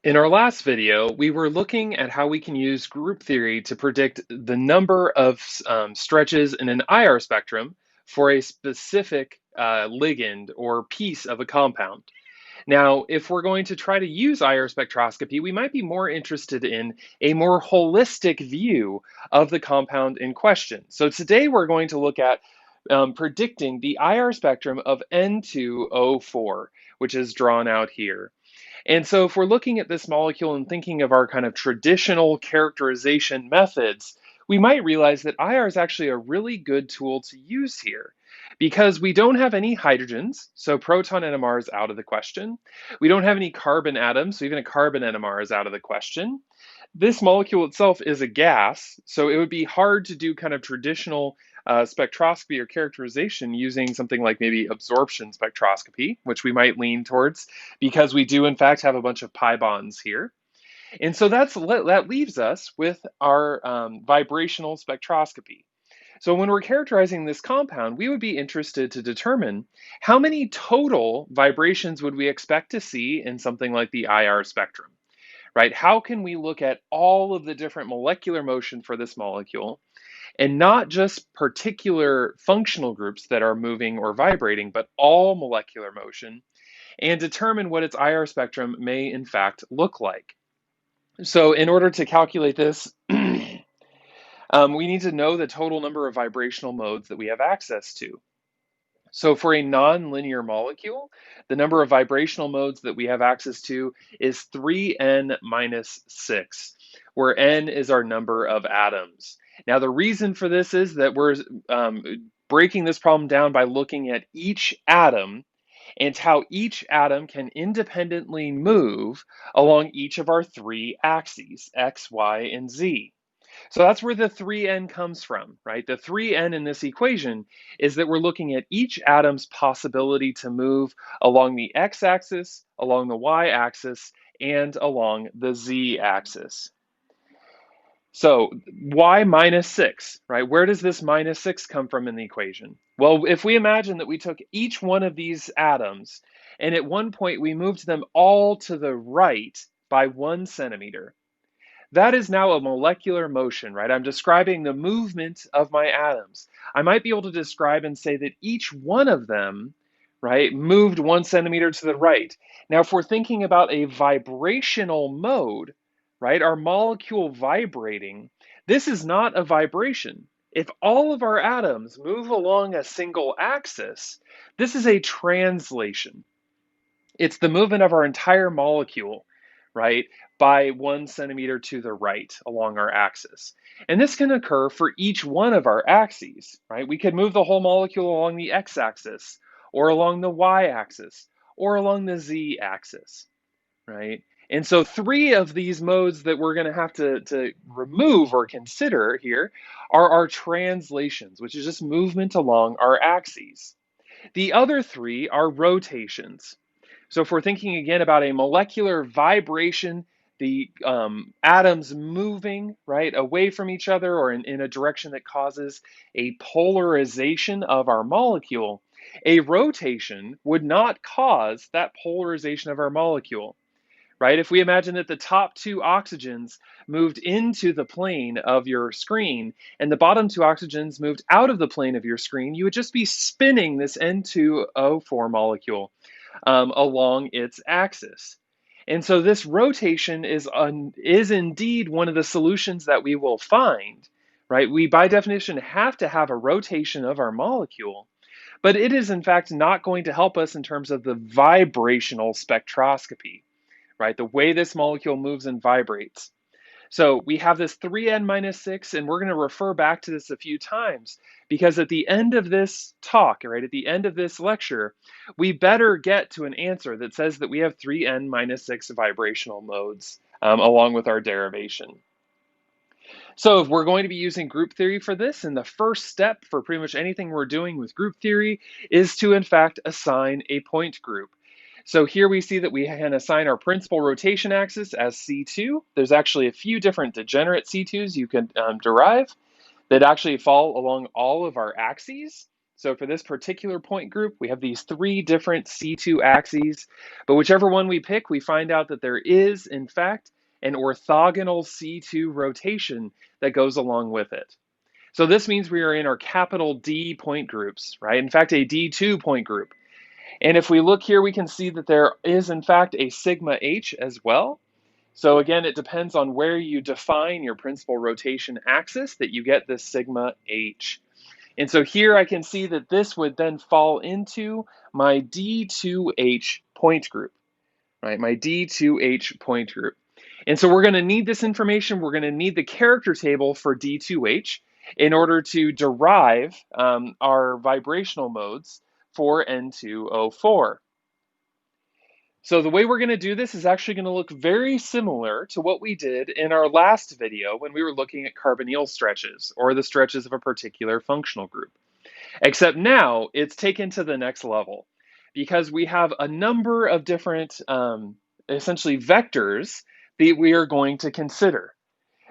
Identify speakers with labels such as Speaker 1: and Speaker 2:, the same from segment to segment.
Speaker 1: In our last video, we were looking at how we can use group theory to predict the number of stretches in an IR spectrum for a specific ligand or piece of a compound. Now, if we're going to try to use IR spectroscopy, we might be more interested in a more holistic view of the compound in question. So today we're going to look at predicting the IR spectrum of N2O4, which is drawn out here. And so, if we're looking at this molecule and thinking of our kind of traditional characterization methods, we might realize that IR is actually a really good tool to use here because we don't have any hydrogens, so proton NMR is out of the question. We don't have any carbon atoms, so even a carbon NMR is out of the question. This molecule itself is a gas, so it would be hard to do kind of traditional spectroscopy or characterization using something like maybe absorption spectroscopy, which we might lean towards because we do in fact have a bunch of pi bonds here. And so that leaves us with our vibrational spectroscopy. So when we're characterizing this compound, we would be interested to determine how many total vibrations would we expect to see in something like the IR spectrum, right? How can we look at all of the different molecular motion for this molecule and not just particular functional groups that are moving or vibrating, but all molecular motion and determine what its IR spectrum may in fact look like? So in order to calculate this, we need to know the total number of vibrational modes that we have access to. So for a nonlinear molecule, the number of vibrational modes that we have access to is 3n minus 6, where n is our number of atoms. Now the reason for this is that we're breaking this problem down by looking at each atom and how each atom can independently move along each of our three axes, x, y, and z. So that's where the 3n comes from, right? The 3n in this equation is that we're looking at each atom's possibility to move along the x-axis, along the y-axis, and along the z-axis. So y minus 6, right? Where does this minus 6 come from in the equation? Well, if we imagine that we took each one of these atoms and at one point we moved them all to the right by 1 centimeter, that is now a molecular motion, right? I'm describing the movement of my atoms. I might be able to describe and say that each one of them, right, moved 1 centimeter to the right. Now, if we're thinking about a vibrational mode, right, our molecule vibrating, this is not a vibration. If all of our atoms move along a single axis, this is a translation. It's the movement of our entire molecule, right, by 1 centimeter to the right along our axis. And this can occur for each one of our axes, right? We could move the whole molecule along the x-axis, or along the y-axis, or along the z-axis, right? And so three of these modes that we're going to have to remove or consider here are our translations, which is just movement along our axes. The other three are rotations. So if we're thinking again about a molecular vibration, the atoms moving right away from each other or in a direction that causes a polarization of our molecule, a rotation would not cause that polarization of our molecule, right? If we imagine that the top two oxygens moved into the plane of your screen and the bottom two oxygens moved out of the plane of your screen, you would just be spinning this N2O4 molecule along its axis. And so this rotation is indeed one of the solutions that we will find, right? We, by definition, have to have a rotation of our molecule, but it is in fact not going to help us in terms of the vibrational spectroscopy, right? The way this molecule moves and vibrates. So we have this 3n minus 6, and we're going to refer back to this a few times because at the end of this talk, right, at the end of this lecture, we better get to an answer that says that we have 3n minus 6 vibrational modes along with our derivation. So if we're going to be using group theory for this, and the first step for pretty much anything we're doing with group theory is to in fact assign a point group. So here we see that we can assign our principal rotation axis as C2. There's actually a few different degenerate C2s you can derive that actually fall along all of our axes. So for this particular point group, we have these three different C2 axes, but whichever one we pick, we find out that there is, in fact, an orthogonal C2 rotation that goes along with it. So this means we are in our capital D point groups, right? In fact, a D2 point group. And if we look here, we can see that there is, in fact, a sigma H as well. So again, it depends on where you define your principal rotation axis that you get this sigma H. And so here I can see that this would then fall into my D2H point group, right? My D2H point group. And so we're going to need this information. We're going to need the character table for D2H in order to derive our vibrational modes for N2O4. So the way we're going to do this is actually going to look very similar to what we did in our last video when we were looking at carbonyl stretches, or the stretches of a particular functional group. Except now it's taken to the next level because we have a number of different essentially vectors that we are going to consider.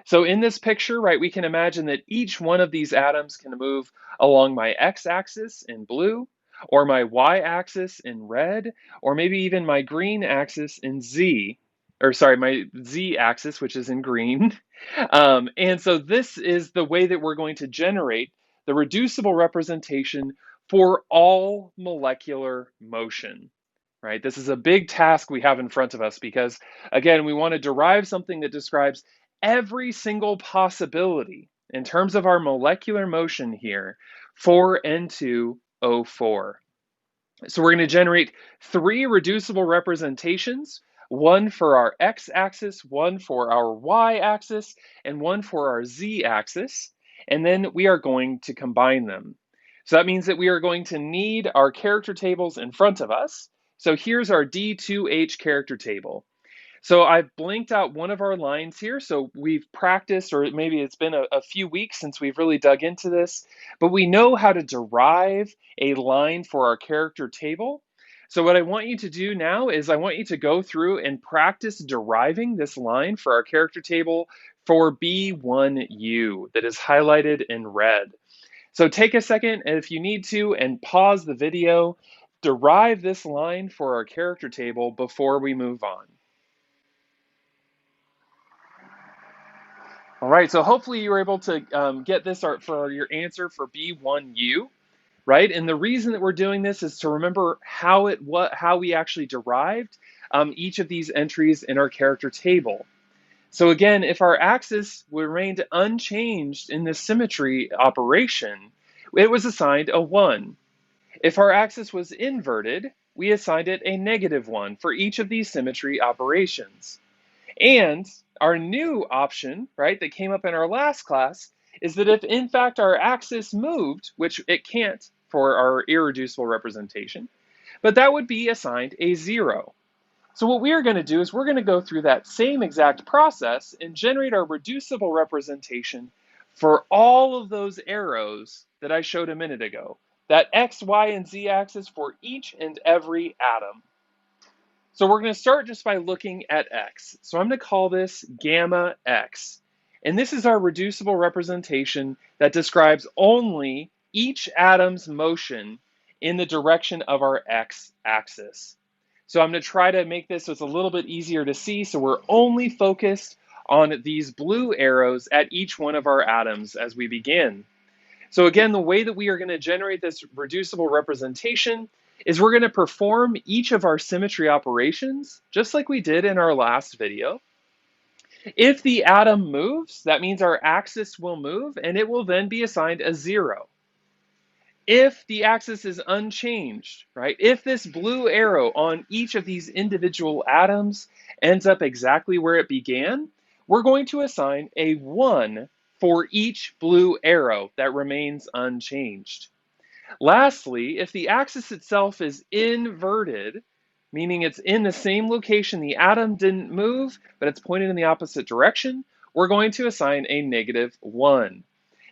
Speaker 1: So in this picture, right, we can imagine that each one of these atoms can move along my x-axis in blue, or my y-axis in red, or maybe even my green axis in my z-axis, which is in green. And so this is the way that we're going to generate the reducible representation for all molecular motion. Right? This is a big task we have in front of us because, again, we want to derive something that describes every single possibility in terms of our molecular motion here for N2O4. So we're going to generate three reducible representations, one for our x-axis, one for our y-axis, and one for our z-axis, and then we are going to combine them. So that means that we are going to need our character tables in front of us. So here's our D2H character table. So I've blanked out one of our lines here. So we've practiced, or maybe it's been a few weeks since we've really dug into this, but we know how to derive a line for our character table. So what I want you to do now is I want you to go through and practice deriving this line for our character table for B1U that is highlighted in red. So take a second if you need to and pause the video, derive this line for our character table before we move on. All right, so hopefully you were able to get this for your answer for B1U, right? And the reason that we're doing this is to remember how we actually derived each of these entries in our character table. So again, if our axis remained unchanged in this symmetry operation, it was assigned a 1. If our axis was inverted, we assigned it a -1 for each of these symmetry operations. And our new option, right, that came up in our last class is that if in fact our axis moved, which it can't for our irreducible representation, but that would be assigned a 0. So what we are going to do is we're going to go through that same exact process and generate our reducible representation for all of those arrows that I showed a minute ago, that x, y, and z axis for each and every atom. So we're going to start just by looking at x. So I'm going to call this gamma x. And this is our reducible representation that describes only each atom's motion in the direction of our x-axis. So I'm going to try to make this so it's a little bit easier to see. So we're only focused on these blue arrows at each one of our atoms as we begin. So again, the way that we are going to generate this reducible representation is we're going to perform each of our symmetry operations, just like we did in our last video. If the atom moves, that means our axis will move, and it will then be assigned a 0. If the axis is unchanged, right, if this blue arrow on each of these individual atoms ends up exactly where it began, we're going to assign a 1 for each blue arrow that remains unchanged. Lastly, if the axis itself is inverted, meaning it's in the same location, the atom didn't move, but it's pointed in the opposite direction, we're going to assign a -1.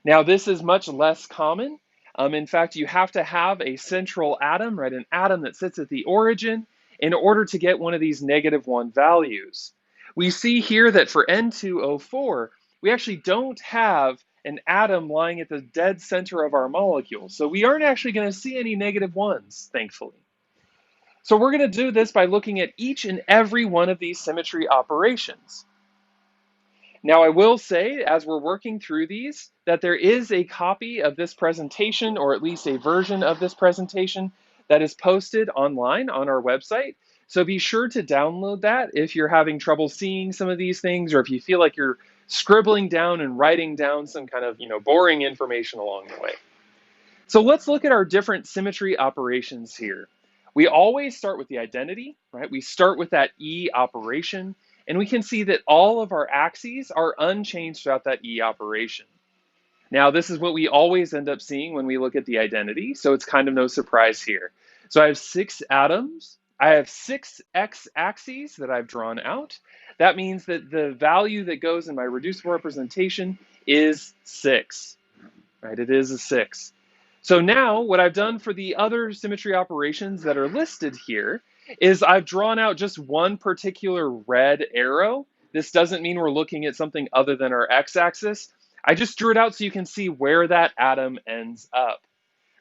Speaker 1: Now, this is much less common. In fact, you have to have a central atom, right, an atom that sits at the origin in order to get one of these -1 values. We see here that for N2O4, we actually don't have an atom lying at the dead center of our molecule. So we aren't actually going to see any negative ones, thankfully. So we're going to do this by looking at each and every one of these symmetry operations. Now, I will say, as we're working through these, that there is a copy of this presentation, or at least a version of this presentation, that is posted online on our website. So be sure to download that if you're having trouble seeing some of these things, or if you feel like you're scribbling down and writing down some kind of, boring information along the way. So let's look at our different symmetry operations here. We always start with the identity, right? We start with that E operation, and we can see that all of our axes are unchanged throughout that E operation. Now, this is what we always end up seeing when we look at the identity, so it's kind of no surprise here. So I have 6 atoms. I have 6 x-axes that I've drawn out. That means that the value that goes in my reducible representation is 6, right? It is a 6. So now what I've done for the other symmetry operations that are listed here is I've drawn out just one particular red arrow. This doesn't mean we're looking at something other than our x-axis. I just drew it out so you can see where that atom ends up,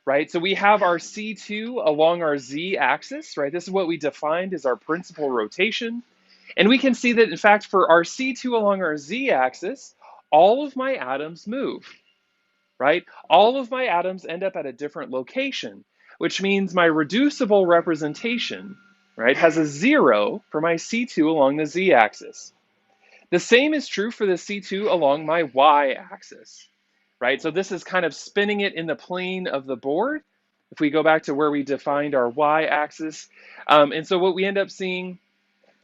Speaker 1: right? So we have our C2 along our z-axis, right? This is what we defined as our principal rotation. And we can see that, in fact, for our C2 along our z-axis, all of my atoms move, right? All of my atoms end up at a different location, which means my reducible representation, right, has a 0 for my C2 along the z-axis. The same is true for the C2 along my y-axis, right? So this is kind of spinning it in the plane of the board. If we go back to where we defined our y-axis, and so what we end up seeing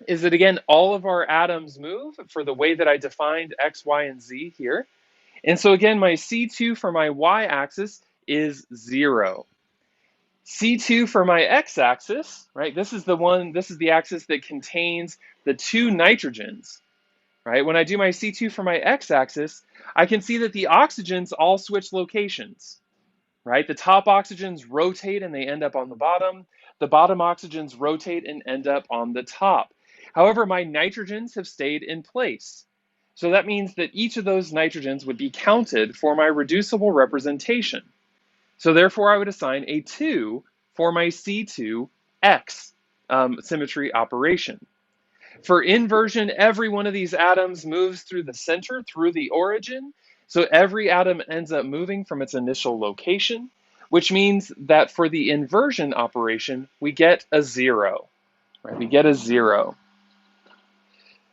Speaker 1: is that, again, all of our atoms move for the way that I defined x, y, and z here. And so again, my C2 for my y-axis is 0. C2 for my x-axis, right? This is the axis that contains the 2 nitrogens, right? When I do my C2 for my x-axis, I can see that the oxygens all switch locations, right? The top oxygens rotate and they end up on the bottom. The bottom oxygens rotate and end up on the top. However, my nitrogens have stayed in place. So that means that each of those nitrogens would be counted for my reducible representation. So therefore, I would assign a 2 for my C2x symmetry operation. For inversion, every one of these atoms moves through the center, through the origin. So every atom ends up moving from its initial location, which means that for the inversion operation, we get a 0, right? We get a 0.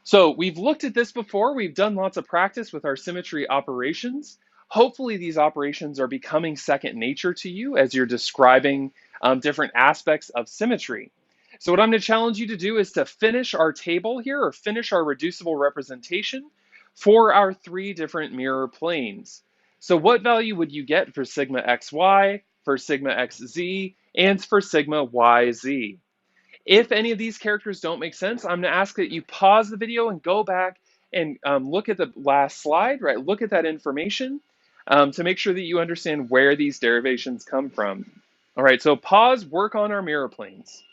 Speaker 1: So we've looked at this before. We've done lots of practice with our symmetry operations. Hopefully these operations are becoming second nature to you as you're describing different aspects of symmetry. So what I'm going to challenge you to do is to finish our table here, or finish our reducible representation for our 3 different mirror planes. So what value would you get for sigma xy, for sigma xz, and for sigma yz? If any of these characters don't make sense, I'm going to ask that you pause the video and go back and look at the last slide, right? Look at that information to make sure that you understand where these derivations come from. All right, so pause, work on our mirror planes.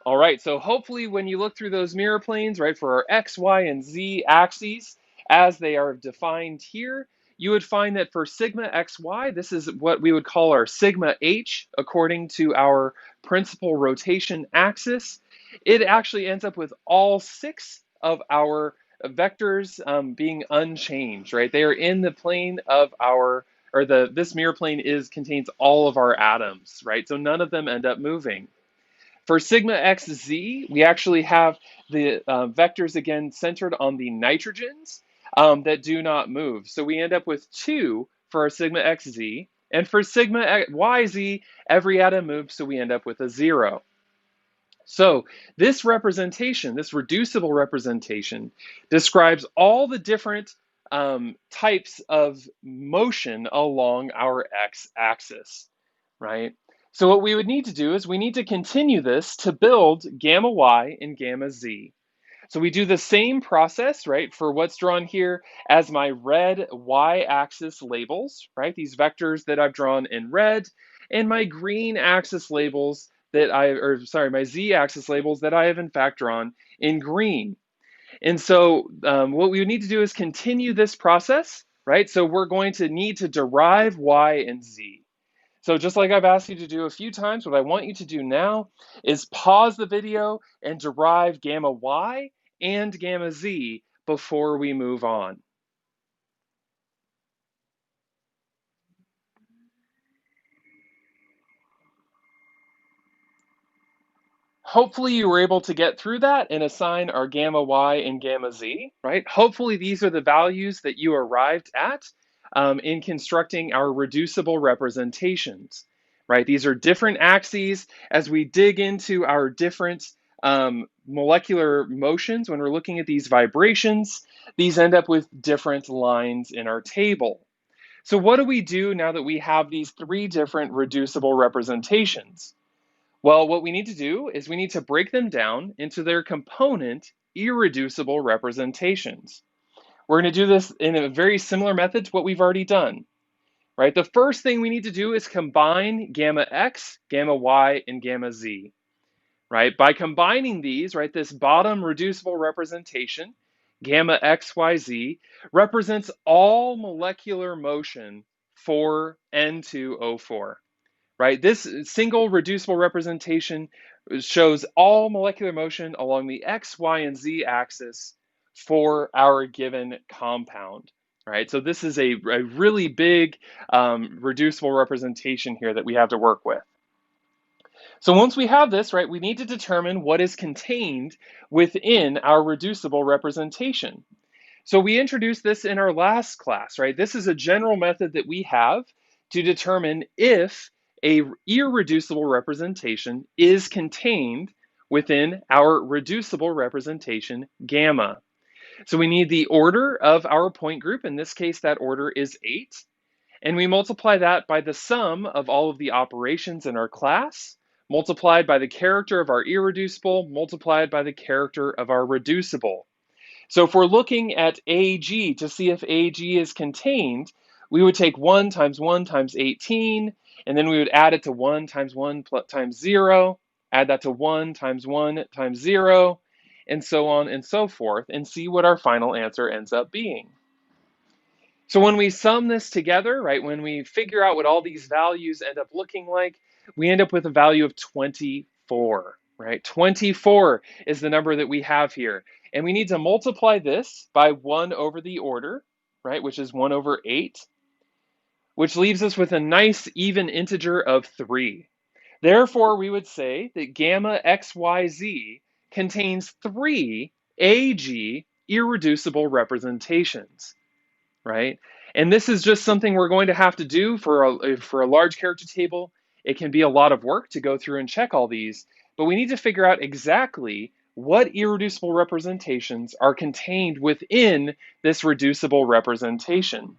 Speaker 1: All right, so hopefully when you look through those mirror planes, right, for our x, y, and z axes, as they are defined here, you would find that for sigma xy, this is what we would call our sigma h, according to our principal rotation axis. It actually ends up with all 6 of our vectors being unchanged, right? They are in the plane of our, or this mirror plane contains all of our atoms, right? So none of them end up moving. For sigma xz, we actually have the vectors again centered on the nitrogens that do not move. So we end up with 2 for our sigma xz, and for sigma yz, every atom moves, so we end up with a 0. So this representation, this reducible representation, describes all the different types of motion along our x-axis, right? So what we would need to do is we need to continue this to build gamma y and gamma z. So we do the same process, right, for what's drawn here as my red y-axis labels, right, these vectors that I've drawn in red, and my green axis labels that my z-axis labels that I have in fact drawn in green. And so what we would need to do is continue this process, right? So we're going to need to derive y and z. So just like I've asked you to do a few times, what I want you to do now is pause the video and derive gamma y and gamma z before we move on. Hopefully you were able to get through that and assign our gamma y and gamma z, right? Hopefully these are the values that you arrived at in constructing our reducible representations, right? These are different axes. As we dig into our different molecular motions, when we're looking at these vibrations, these end up with different lines in our table. So what do we do now that we have these three different reducible representations? Well, what we need to do is we need to break them down into their component irreducible representations. We're going to do this in a very similar method to what we've already done, right? The first thing we need to do is combine gamma x, gamma y, and gamma z, right? By combining these, right, this bottom reducible representation, gamma x, y, z, represents all molecular motion for N2O4. Right? This single reducible representation shows all molecular motion along the X, Y, and Z axis for our given compound. Right? So this is a really big reducible representation here that we have to work with. So once we have this, right, we need to determine what is contained within our reducible representation. So we introduced this in our last class, right? This is a general method that we have to determine if a irreducible representation is contained within our reducible representation gamma. So we need the order of our point group. In this case, that order is 8. And we multiply that by the sum of all of the operations in our class, multiplied by the character of our irreducible, multiplied by the character of our reducible. So if we're looking at AG to see if AG is contained, we would take 1 times 18, and then we would add it to 1 times 0, add that to 1 times 0, and so on and so forth, and see what our final answer ends up being. So when we sum this together, right, when we figure out what all these values end up looking like, we end up with a value of 24, right? 24 is the number that we have here. And we need to multiply this by 1 over the order, right, which is 1 over 8, which leaves us with a nice even integer of 3. Therefore, we would say that gamma xyz contains 3 AG irreducible representations, right? And this is just something we're going to have to do for a large character table. It can be a lot of work to go through and check all these, but we need to figure out exactly what irreducible representations are contained within this reducible representation.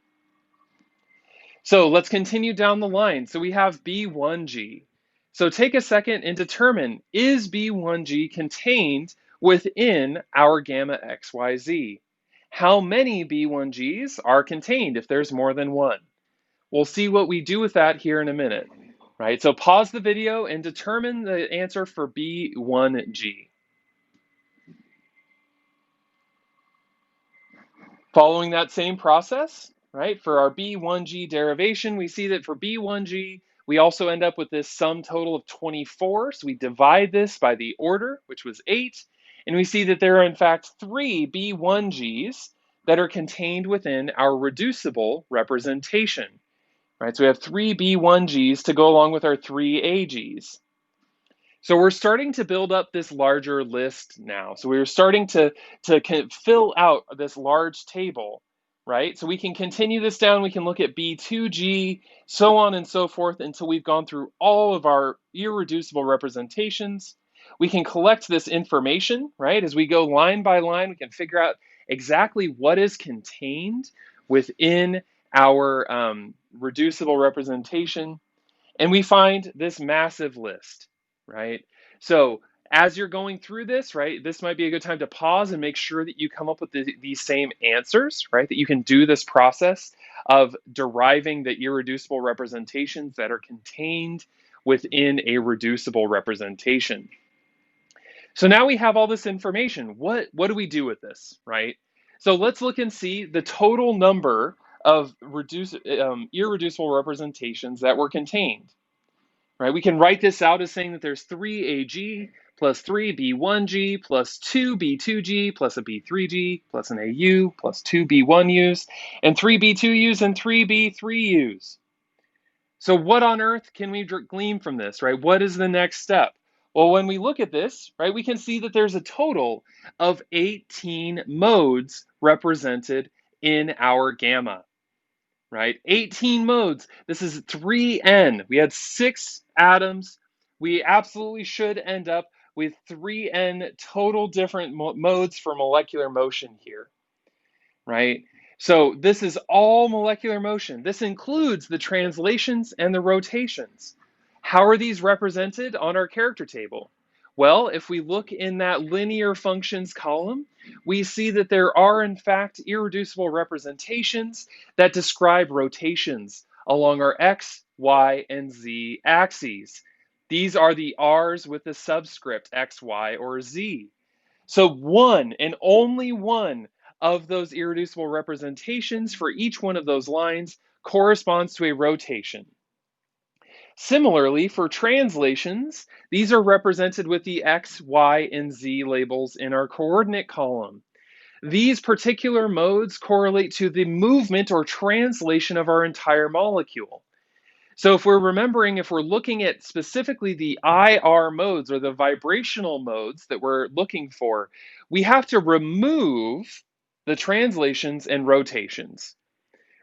Speaker 1: So let's continue down the line. So we have B1G. So take a second and determine, is B1G contained within our gamma XYZ? How many B1Gs are contained if there's more than one? We'll see what we do with that here in a minute, right? So pause the video and determine the answer for B1G. Following that same process, right, for our B1G derivation, we see that for B1G, we also end up with this sum total of 24. So we divide this by the order, which was 8, and we see that there are in fact 3 B1Gs that are contained within our reducible representation, right? So we have 3 B1Gs to go along with our 3 AGs. So we're starting to build up this larger list now. So we're starting to fill out this large table, right? So we can continue this down. We can look at B2G, so on and so forth until we've gone through all of our irreducible representations. We can collect this information, right? As we go line by line, we can figure out exactly what is contained within our reducible representation. And we find this massive list, right? So as you're going through this, right, this might be a good time to pause and make sure that you come up with these same answers, right? That you can do this process of deriving the irreducible representations that are contained within a reducible representation. So now we have all this information. What do we do with this, right? So let's look and see the total number of irreducible representations that were contained, right? We can write this out as saying that there's 3AG plus 3B1G plus 2B2G plus a B3G plus an AU plus 2B1Us and 3B2Us and 3B3Us. So what on earth can we glean from this, right? What is the next step? Well, when we look at this, right, we can see that there's a total of 18 modes represented in our gamma, right? 18 modes. This is 3N. We had 6 atoms. We absolutely should end up with 3N total different modes for molecular motion here, right? So this is all molecular motion. This includes the translations and the rotations. How are these represented on our character table? Well, if we look in that linear functions column, we see that there are in fact irreducible representations that describe rotations along our X, Y, and Z axes. These are the R's with the subscript X, Y, or Z. So one and only one of those irreducible representations for each one of those lines corresponds to a rotation. Similarly, for translations, these are represented with the X, Y, and Z labels in our coordinate column. These particular modes correlate to the movement or translation of our entire molecule. So if we're remembering, if we're looking at specifically the IR modes or the vibrational modes that we're looking for, we have to remove the translations and rotations,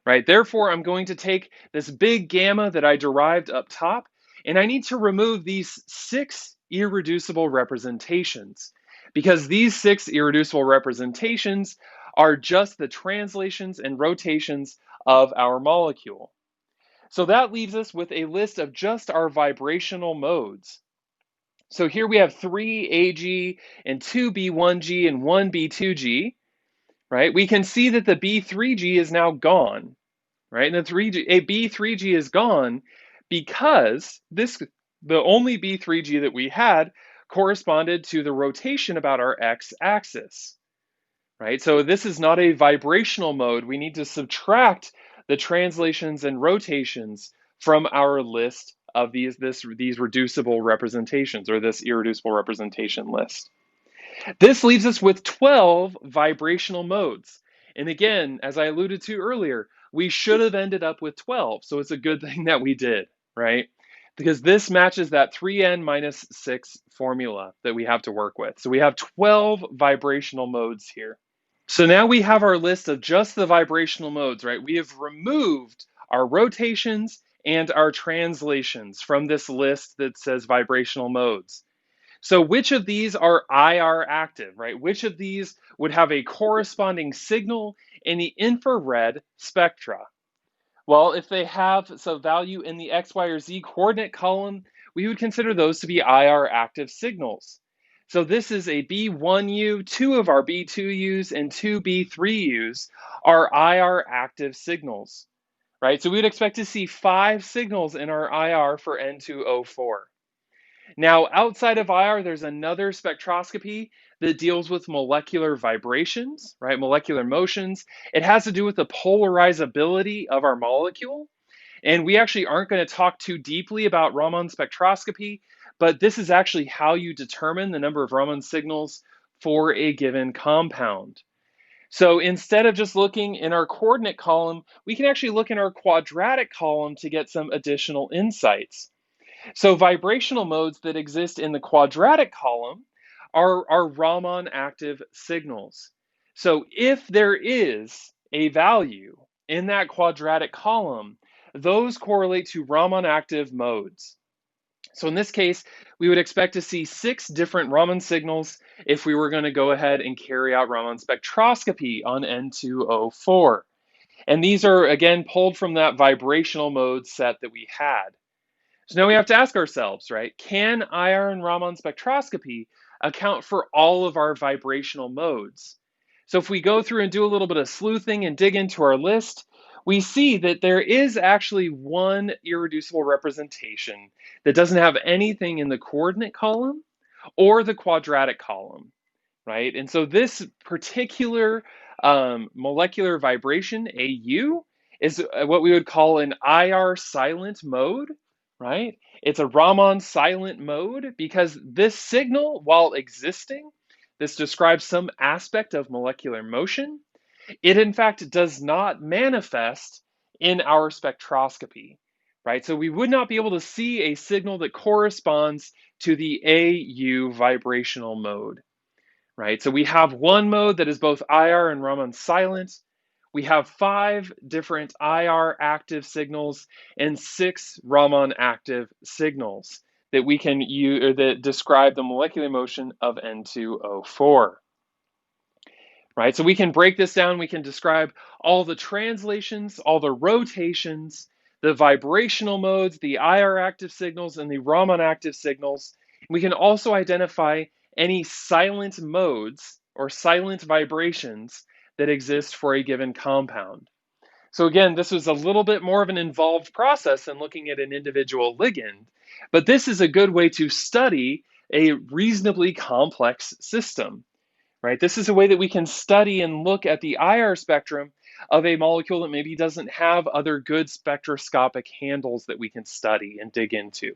Speaker 1: right? Therefore, I'm going to take this big gamma that I derived up top, and I need to remove these 6 irreducible representations, because these 6 irreducible representations are just the translations and rotations of our molecule. So that leaves us with a list of just our vibrational modes. So here we have 3AG and 2B1G and 1B2G, right? We can see that the B3G is now gone, right? And B3G is gone because the only B3G that we had corresponded to the rotation about our x-axis, right? So this is not a vibrational mode. We need to subtract the translations and rotations from our list of these reducible representations, or this irreducible representation list. This leaves us with 12 vibrational modes. And again, as I alluded to earlier, we should have ended up with 12. So it's a good thing that we did, right? Because this matches that 3n minus 6 formula that we have to work with. So we have 12 vibrational modes here. So now we have our list of just the vibrational modes, right? We have removed our rotations and our translations from this list that says vibrational modes. So which of these are IR active, right? Which of these would have a corresponding signal in the infrared spectra? Well, if they have some value in the X, Y, or Z coordinate column, we would consider those to be IR active signals. So this is a B1U, 2 of our B2Us, and 2 B3Us are IR active signals, right? So we would expect to see 5 signals in our IR for N2O4. Now, outside of IR, there's another spectroscopy that deals with molecular vibrations, right? Molecular motions. It has to do with the polarizability of our molecule. And we actually aren't going to talk too deeply about Raman spectroscopy, but this is actually how you determine the number of Raman signals for a given compound. So instead of just looking in our coordinate column, we can actually look in our quadratic column to get some additional insights. So vibrational modes that exist in the quadratic column are Raman active signals. So if there is a value in that quadratic column, those correlate to Raman active modes. So in this case, we would expect to see 6 different Raman signals if we were going to go ahead and carry out Raman spectroscopy on N2O4. And these are, again, pulled from that vibrational mode set that we had. So now we have to ask ourselves, right? Can IR and Raman spectroscopy account for all of our vibrational modes? So if we go through and do a little bit of sleuthing and dig into our list, we see that there is actually one irreducible representation that doesn't have anything in the coordinate column or the quadratic column, right? And so this particular molecular vibration, AU, is what we would call an IR silent mode, right? It's a Raman silent mode because this signal, while existing, this describes some aspect of molecular motion. It in fact does not manifest in our spectroscopy, right? So we would not be able to see a signal that corresponds to the AU vibrational mode, right? So we have one mode that is both IR and Raman silent. We have 5 different IR active signals and 6 Raman active signals that we can use or that describe the molecular motion of N2O4. Right? So we can break this down. We can describe all the translations, all the rotations, the vibrational modes, the IR active signals, and the Raman active signals. We can also identify any silent modes or silent vibrations that exist for a given compound. So again, this was a little bit more of an involved process than looking at an individual ligand, but this is a good way to study a reasonably complex system, right? This is a way that we can study and look at the IR spectrum of a molecule that maybe doesn't have other good spectroscopic handles that we can study and dig into,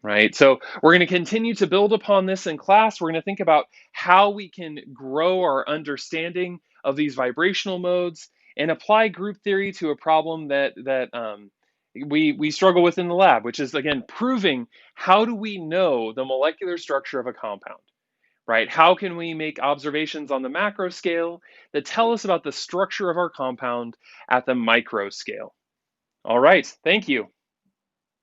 Speaker 1: right? So we're going to continue to build upon this in class. We're going to think about how we can grow our understanding of these vibrational modes and apply group theory to a problem that we struggle with in the lab, which is, again, proving how do we know the molecular structure of a compound, right? How can we make observations on the macro scale that tell us about the structure of our compound at the micro scale? All right, thank you.